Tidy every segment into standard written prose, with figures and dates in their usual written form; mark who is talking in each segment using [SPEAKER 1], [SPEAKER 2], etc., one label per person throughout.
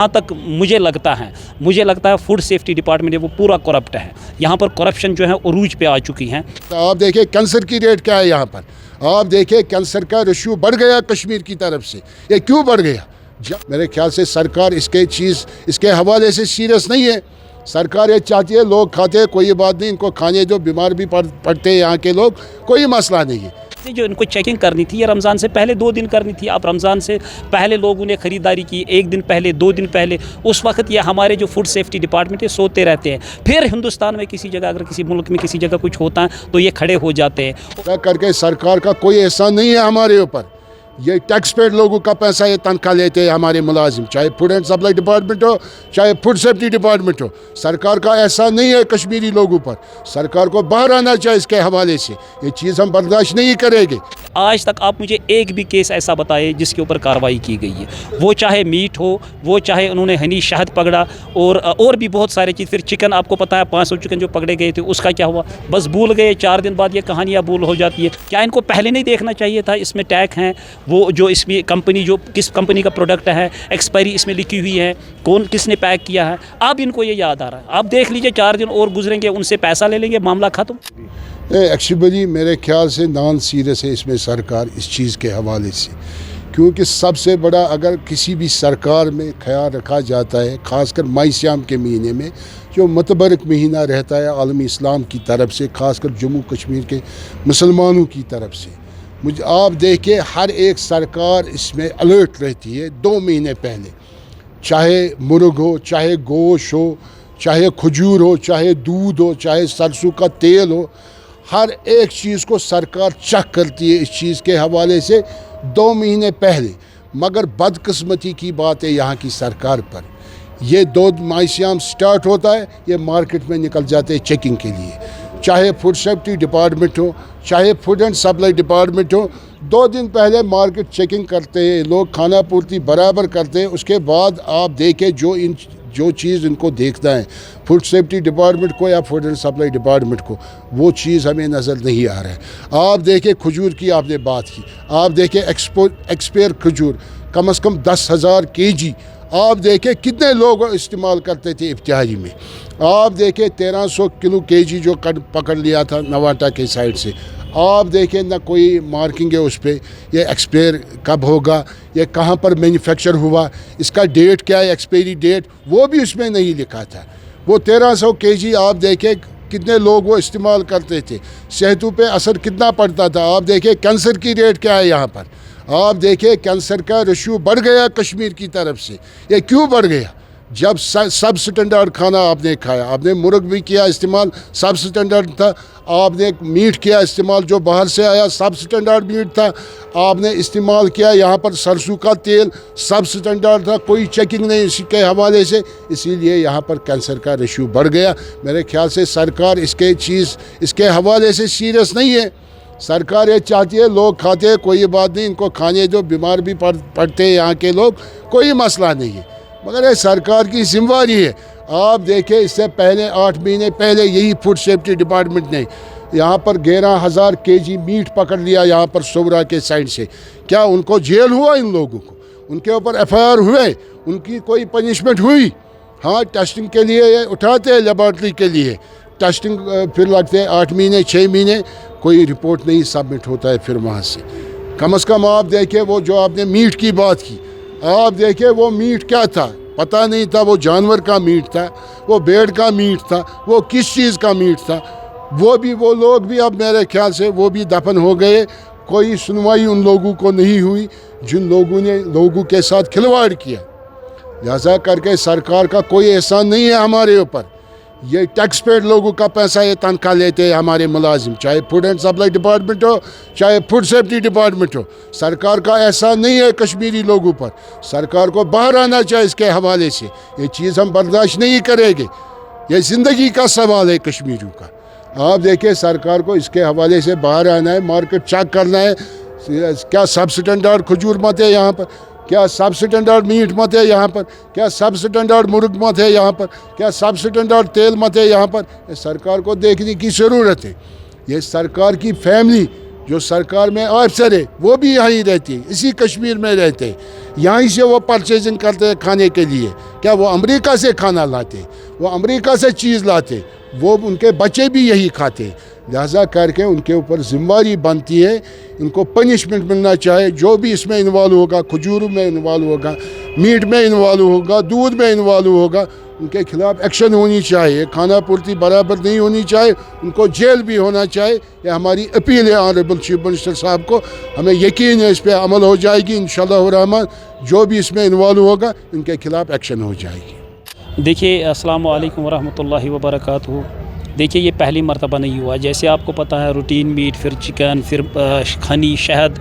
[SPEAKER 1] जहाँ तक मुझे लगता है फूड सेफ्टी डिपार्टमेंट है वो पूरा करप्ट है। यहाँ पर करप्शन जो है उरूज पे आ चुकी हैं।
[SPEAKER 2] तो आप देखिए कैंसर की रेट क्या है यहाँ पर, आप देखिए कैंसर का रेशियो बढ़ गया कश्मीर की तरफ से। ये क्यों बढ़ गया? मेरे ख्याल से सरकार इसके हवाले से सीरियस नहीं है। सरकार ये चाहती है लोग खाते हैं, कोई बात नहीं, इनको खाने जो बीमार भी पड़ते हैं यहाँ के लोग, कोई मसला नहीं है।
[SPEAKER 1] जो इनको चेकिंग करनी थी ये रमज़ान से पहले 2 दिन करनी थी। आप रमज़ान से पहले लोगों ने ख़रीदारी की, 1 दिन पहले, 2 दिन पहले। उस वक्त ये हमारे जो फूड सेफ्टी डिपार्टमेंट है सोते रहते हैं। फिर हिंदुस्तान में किसी जगह, अगर किसी मुल्क में किसी जगह कुछ होता है तो ये खड़े हो जाते हैं।
[SPEAKER 2] करके सरकार का कोई एहसान नहीं है हमारे ऊपर। ये टैक्स पेड लोगों का पैसा ये तनख्वाह लेते हैं हमारे मुलाजिम, चाहे फूड एंड सप्लाई डिपार्टमेंट हो, चाहे फूड सेफ्टी डिपार्टमेंट हो। सरकार का एहसान नहीं है कश्मीरी लोगों पर। सरकार को बाहर आना चाहिए इसके हवाले से। ये चीज़ हम बर्दाश्त नहीं करेंगे।
[SPEAKER 1] आज तक आप मुझे एक भी केस ऐसा बताए जिसके ऊपर कार्रवाई की गई है, वो चाहे मीट हो, वो चाहे उन्होंने हनी शहद पकड़ा और भी बहुत सारे चीज़। फिर चिकन, आपको पता है 500 चिकन जो पकड़े गए थे उसका क्या हुआ? बस भूल गए। 4 दिन बाद ये कहानियाँ भूल हो जाती है। क्या इनको पहले नहीं देखना चाहिए था? इसमें टैग हैं, वो जो इसमें कंपनी, जो किस कंपनी का प्रोडक्ट है, एक्सपायरी इसमें लिखी हुई है, किसने पैक किया है। अब इनको ये याद आ रहा है। आप देख लीजिए 4 दिन और गुजरेंगे, उनसे पैसा ले लेंगे, मामला खत्म।
[SPEAKER 2] एक्चुअली मेरे ख्याल से नॉन सीरियस है इसमें सरकार इस चीज़ के हवाले से, क्योंकि सबसे बड़ा अगर किसी भी सरकार में ख्याल रखा जाता है, ख़ासकर माई सियाम के महीने में, जो मुतबरक महीना रहता है आलमी इस्लाम की तरफ से, ख़ासकर जम्मू कश्मीर के मुसलमानों की तरफ से। मुझे आप देखिए हर एक सरकार इसमें अलर्ट रहती है 2 महीने पहले। चाहे मुर्ग हो, चाहे गोश्त हो, चाहे खजूर हो, चाहे दूध हो, चाहे सरसों का तेल हो, हर एक चीज़ को सरकार चेक करती है इस चीज़ के हवाले से 2 महीने पहले। मगर बदकिस्मती की बात है यहाँ की सरकार पर, ये 2 माह सियाम स्टार्ट होता है, ये मार्केट में निकल जाते हैं चेकिंग के लिए। चाहे फूड सेफ्टी डिपार्टमेंट हो, चाहे फूड एंड सप्लाई डिपार्टमेंट हो, 2 दिन पहले मार्केट चेकिंग करते हैं लोग, खाना पूर्ति बराबर करते हैं। उसके बाद आप देखें जो चीज़ इनको देखना है फूड सेफ्टी डिपार्टमेंट को या फूड एंड सप्लाई डिपार्टमेंट को, वो चीज़ हमें नज़र नहीं आ रहा है। आप देखें खजूर की आपने बात की, आप देखें एक्सपायर खजूर कम से कम 10,000 kg, आप देखें कितने लोग इस्तेमाल करते थे इफ्तिहारी में। आप देखें 1300 किलो kg जो पकड़ लिया था नवाटा के साइड से। आप देखें ना कोई मार्किंग है उस पर, ये एक्सपायर कब होगा, ये कहाँ पर मैन्युफैक्चर हुआ, इसका डेट क्या है, एक्सपायरी डेट, वो भी उसमें नहीं लिखा था। वो 1300 kg आप देखें कितने लोग वो इस्तेमाल करते थे, सेहतों पे असर कितना पड़ता था। आप देखें कैंसर की रेट क्या है यहाँ पर, आप देखिए कैंसर का रेशियो बढ़ गया कश्मीर की तरफ से। ये क्यों बढ़ गया? जब सब स्टैंडर्ड खाना आपने खाया, आपने मुर्ग भी किया इस्तेमाल, सब स्टैंडर्ड था। आपने मीट किया इस्तेमाल, जो बाहर से आया सब स्टैंडर्ड मीट था। आपने इस्तेमाल किया यहाँ पर सरसों का तेल, सब स्टैंडर्ड था, कोई चेकिंग नहीं इसके हवाले से। इसीलिए यहाँ पर कैंसर का रेशियो बढ़ गया। मेरे ख्याल से सरकार इसके हवाले से सीरियस नहीं है। सरकार ये चाहती है लोग खाते हैं, कोई बात नहीं, इनको खाने जो बीमार भी पड़ते हैं यहाँ के लोग, कोई मसला नहीं है। मगर ये सरकार की जिम्मेदारी है। आप देखें इससे पहले 8 महीने पहले यही फूड सेफ्टी डिपार्टमेंट ने यहाँ पर 11,000 kg मीट पकड़ लिया यहाँ पर सोबरा के साइड से। क्या उनको जेल हुआ? इन लोगों को उनके ऊपर FIR हुए, उनकी कोई पनिशमेंट हुई? हाँ, टेस्टिंग के लिए ये उठाते हैं लेबॉर्ट्री के लिए, टेस्टिंग फिर लगते हैं 8 महीने 6 महीने, कोई रिपोर्ट नहीं सबमिट होता है फिर वहाँ से। कम से कम आप देखिए वो जो आपने मीट की बात की, आप देखिए वो मीट क्या था, पता नहीं था वो जानवर का मीट था, वो भेड़ का मीट था, वो किस चीज़ का मीट था। वो लोग भी अब मेरे ख्याल से वो भी दफन हो गए। कोई सुनवाई उन लोगों को नहीं हुई जिन लोगों ने लोगों के साथ खिलवाड़ किया। लिहाजा करके सरकार का कोई एहसान नहीं है हमारे ऊपर। ये टैक्स पेड लोगों का पैसा ये तनख्वाह लेते हैं हमारे मुलाजिम, चाहे फूड एंड सप्लाई डिपार्टमेंट हो, चाहे फूड सेफ्टी डिपार्टमेंट हो। सरकार का एहसान नहीं है कश्मीरी लोगों पर। सरकार को बाहर आना चाहिए इसके हवाले से। ये चीज़ हम बर्दाश्त नहीं करेंगे। ये ज़िंदगी का सवाल है कश्मीरियों का। आप देखिए सरकार को इसके हवाले से बाहर आना है, मार्केट चेक करना है। क्या सब स्टैंडर्ड खजूर मत है यहाँ पर? क्या सब स्टैंडर्ड मीट मत है यहाँ पर? क्या सब स्टैंडर्ड मुर्ग मत है यहाँ पर? क्या सब स्टैंडर्ड तेल मत है यहाँ पर? ये सरकार को देखने की ज़रूरत है। ये सरकार की फैमिली जो सरकार में अफसर है वो भी यहीं रहती है, इसी कश्मीर में रहते हैं, यहीं से वो परचेजिंग करते हैं खाने के लिए। کیا وہ امریکہ سے کھانا لاتے؟ وہ امریکہ سے چیز لاتے، وہ ان کے بچے بھی یہی کھاتے. لہذا کر کے ان کے اوپر ذمہ داری بنتی ہے، ان کو پنشمنٹ ملنا چاہے. جو بھی اس میں انوالو ہوگا، کھجور میں انوالو ہوگا، میٹ میں انوالو ہوگا، دودھ میں انوالو ہوگا، ان کے خلاف ایکشن ہونی چاہیے. کھانا پورتی برابر نہیں ہونی چاہیے، ان کو جیل بھی ہونا چاہیے. یہ ہماری اپیل ہے آنریبل چیف منسٹر صاحب کو. ہمیں یقین ہے اس پہ عمل ہو جائے گی انشاءاللہ الرحمن. جو بھی اس میں انوالو ہوگا ان کے خلاف ایکشن ہو جائے گی.
[SPEAKER 1] دیکھیے السلام علیکم ورحمۃ اللہ وبرکاتہ. دیکھیے یہ پہلی مرتبہ نہیں ہوا. جیسے آپ کو پتہ ہے روٹین میٹ، پھر چکن، پھر ہنی، شہد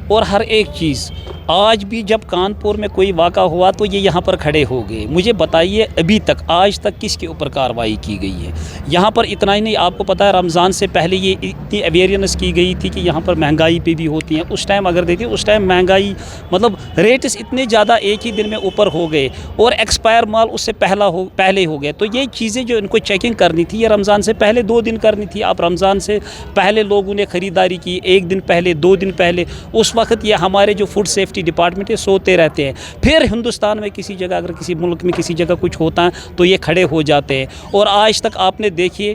[SPEAKER 1] اور ہر ایک چیز. آج بھی جب کانپور میں کوئی واقعہ ہوا تو یہ یہاں پر کھڑے ہو گئے. مجھے بتائیے ابھی تک آج تک کس کے اوپر کارروائی کی گئی ہے؟ یہاں پر اتنا ہی نہیں، آپ کو پتہ ہے رمضان سے پہلے یہ اتنی اویئرنیس کی گئی تھی کہ یہاں پر مہنگائی پہ بھی ہوتی ہیں. اس ٹائم اگر دیکھیں اس ٹائم مہنگائی مطلب ریٹس اتنے زیادہ ایک ہی دن میں اوپر ہو گئے اور ایکسپائر مال اس سے پہلے ہو گئے. تو یہ چیزیں جو ان کو چیکنگ کرنی تھی یہ رمضان سے پہلے 2 دن کرنی تھی. آپ رمضان سے پہلے لوگوں نے خریداری کی، 1 دن پہلے، 2 دن پہلے. اس وقت یہ ہمارے جو فوڈ سیفٹی ڈپارٹمنٹ ہے سوتے رہتے ہیں. پھر ہندوستان میں کسی جگہ اگر کسی ملک میں کسی جگہ کچھ ہوتا ہے تو یہ کھڑے ہو جاتے ہیں. اور آج تک آپ نے دیکھیے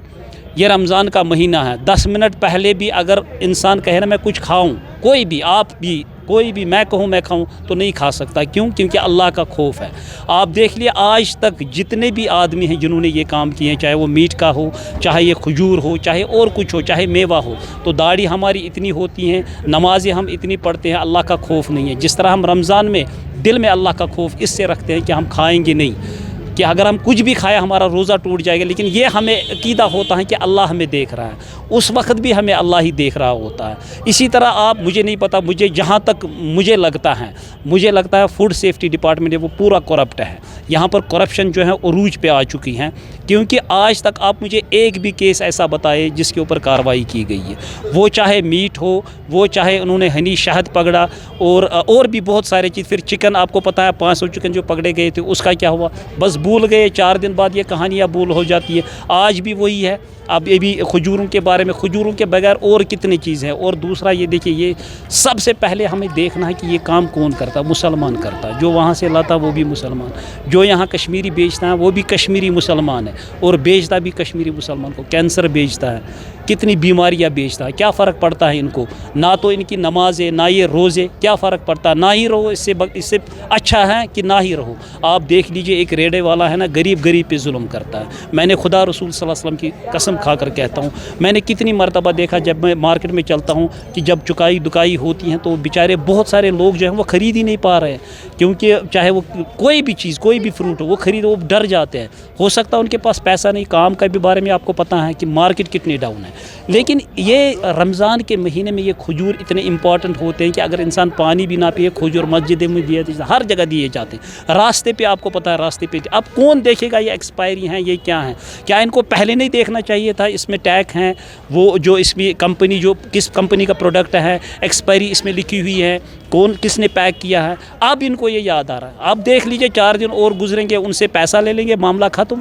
[SPEAKER 1] یہ رمضان کا مہینہ ہے، 10 منٹ پہلے بھی اگر انسان کہے نا میں کچھ کھاؤں، کوئی بھی، آپ بھی، کوئی بھی، میں کہوں میں کھاؤں تو نہیں کھا سکتا. کیوں؟ کیونکہ اللہ کا خوف ہے. آپ دیکھ لیے آج تک جتنے بھی آدمی ہیں جنہوں نے یہ کام کیے ہیں، چاہے وہ میٹ کا ہو، چاہے یہ کھجور ہو، چاہے اور کچھ ہو، چاہے میوہ ہو، تو داڑھی ہماری اتنی ہوتی ہیں، نمازیں ہم اتنی پڑھتے ہیں، اللہ کا خوف نہیں ہے. جس طرح ہم رمضان میں دل میں اللہ کا خوف اس سے رکھتے ہیں کہ ہم کھائیں گے نہیں، کہ اگر ہم کچھ بھی کھائے ہمارا روزہ ٹوٹ جائے گا. لیکن یہ ہمیں عقیدہ ہوتا ہے کہ اللہ ہمیں دیکھ رہا ہے، اس وقت بھی ہمیں اللہ ہی دیکھ رہا ہوتا ہے. اسی طرح آپ، مجھے نہیں پتہ، مجھے جہاں تک مجھے لگتا ہے فوڈ سیفٹی ڈپارٹمنٹ ہے وہ پورا کرپٹ ہے. یہاں پر کرپشن جو ہے عروج پہ آ چکی ہیں. کیونکہ آج تک آپ مجھے ایک بھی کیس ایسا بتائے جس کے اوپر کارروائی کی گئی ہے. وہ چاہے میٹ ہو، وہ چاہے انہوں نے ہنی شہد پکڑا اور بھی بہت سارے چیز. پھر چکن آپ کو پتہ ہے 500 چکن جو پکڑے گئے تھے اس کا کیا ہوا؟ بس بھول گئے. 4 دن بعد یہ کہانیاں بھول ہو جاتی ہے. آج بھی وہی ہے. اب یہ بھی کھجوروں کے بارے میں، کھجوروں کے بغیر اور کتنی چیزیں ہیں. اور دوسرا یہ دیکھیے، یہ سب سے پہلے ہمیں دیکھنا ہے کہ یہ کام کون کرتا ہے. مسلمان کرتا ہے. جو وہاں سے لاتا وہ بھی مسلمان، جو یہاں کشمیری بیچتا ہے وہ بھی کشمیری مسلمان ہے، اور بیچتا بھی کشمیری مسلمان کو. کینسر بیچتا ہے، کتنی بیماریاں بیچتا ہے. کیا فرق پڑتا ہے ان کو؟ نہ تو ان کی نماز ہے، نہ یہ روزے. کیا فرق پڑتا ہے؟ نہ ہی رہو، اس سے اچھا ہے کہ نہ ہی رہو. آپ دیکھ لیجئے ایک ریڑے والا ہے نا، غریب پہ ظلم کرتا ہے. میں نے خدا رسول صلی اللہ علیہ وسلم کی قسم کھا کر کہتا ہوں، میں نے کتنی مرتبہ دیکھا جب میں مارکیٹ میں چلتا ہوں کہ جب چکائی دکائی ہوتی ہیں تو بیچارے بہت سارے لوگ جو ہیں وہ خرید ہی نہیں پا رہے ہیں. کیونکہ چاہے وہ کوئی بھی چیز، کوئی بھی فروٹ ہو، وہ ڈر جاتے ہیں. ہو سکتا ہے ان کے پاس پیسہ نہیں. کام کا بھی بارے میں آپ کو پتہ ہے کہ مارکیٹ کتنی ڈاؤن ہے. لیکن یہ رمضان کے مہینے میں یہ کھجور اتنے امپورٹنٹ ہوتے ہیں کہ اگر انسان پانی بھی نہ پیے، کھجور مسجد میں دیے، ہر جگہ دیے جاتے ہیں. راستے پہ آپ کو پتہ ہے، راستے پہ اب کون دیکھے گا یہ ایکسپائری ہیں، یہ کیا ہیں؟ کیا ان کو پہلے نہیں دیکھنا چاہیے تھا؟ اس میں ٹیگ ہیں، وہ جو اس میں کمپنی، جو کس کمپنی کا پروڈکٹ ہے، ایکسپائری اس میں لکھی ہوئی ہے، کس نے پیک کیا ہے. اب ان کو یہ یاد آ رہا ہے. اب دیکھ لیجئے 4 دن اور گزریں گے، ان سے پیسہ لے لیں گے، معاملہ ختم.